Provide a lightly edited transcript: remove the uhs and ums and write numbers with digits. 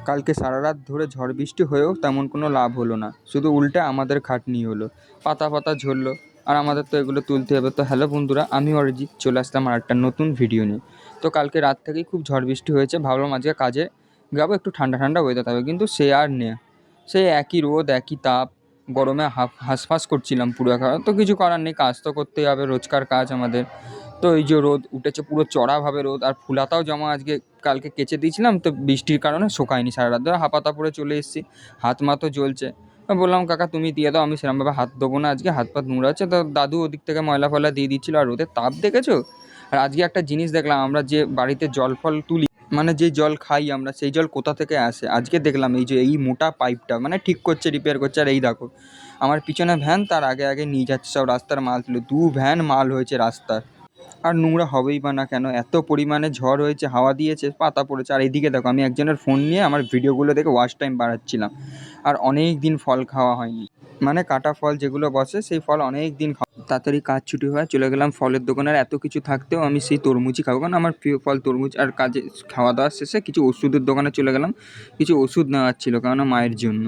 কালকে সারা রাত ধরে ঝড় বৃষ্টি হয়েও তেমন কোনো লাভ হলো না, শুধু উল্টে আমাদের খাটনি হলো। পাতা পাতা ঝরলো আর আমাদের তো এগুলো তুলতে হবে। তো হ্যালো বন্ধুরা, আমি অরিজিৎ চলে আসলাম আর একটা নতুন ভিডিও নিয়ে। তো কালকে রাত থেকেই খুব ঝড় বৃষ্টি হয়েছে, ভাবলাম আজকে কাজে যাবো, একটু ঠান্ডা ঠান্ডা ওয়েদার থাকবে, কিন্তু সে আর নেই। সেই একই রোদ একই তাপ, গরমে হাঁসফাঁস করছিলাম পুরো একা। তো কিছু করার নেই, কাজ তো করতেই হবে, রোজকার কাজ আমাদের। তো এই যে রোদ উঠেছে, পুরো চড়াভাবে রোদ, আর ফুলাতাও জমা আজকে কালকে কেচে দিয়েছিলাম, তো বৃষ্টির কারণে শুকায়নি। সারা রাত ধরে হাঁপাতা পরে চলে এসেছি, হাত মা তো জ্বলছে। বললাম কাকা তুমি দিয়ে দাও, আমি সেরকমভাবে হাত দেবো না, আজকে হাত পাত নোংরা আছে। তো দাদু ওদিক থেকে ময়লা ফয়লা দিয়ে দিচ্ছিলো। আর রোদের তাপ দেখেছো? আর আজকে একটা জিনিস দেখলাম, আমরা যে বাড়িতে জল ফল তুলি, মানে যে জল খাই আমরা, সেই জল কোথা থেকে আসে আজকে দেখলাম। এই যে এই মোটা পাইপটা মানে ঠিক করছে, রিপেয়ার করছে। আর এই দেখো আমার পিছনে ভ্যান, তার আগে আগে নিয়ে যাচ্ছে সব রাস্তার মাল তুলে। 2 ভ্যান মাল হয়েছে রাস্তার। আর নোংরা হবেই বা না কেন, এত পরিমাণে ঝড় হয়েছে, হাওয়া দিয়েছে, পাতা পড়েছে। আর এইদিকে দেখো আমি একজনের ফোন নিয়ে আমার ভিডিওগুলো দেখে ওয়াচ টাইম বাড়াচ্ছিলাম। আর অনেক দিন ফল খাওয়া হয়নি, মানে কাটা ফল যেগুলো বসে সেই ফল অনেক দিন খাওয়া। তাড়াতাড়ি কাজ ছুটি হয়ে চলে গেলাম ফলের দোকানে। আর এত কিছু থাকতেও আমি সেই তরমুজই খাবো, কারণ আমার প্রিয় ফল তরমুজ। আর কাজে খাওয়া দাওয়ার শেষে কিছু ওষুধের দোকানে চলে গেলাম, কিছু ওষুধ নেওয়ার ছিল, কারণ মায়ের জন্য।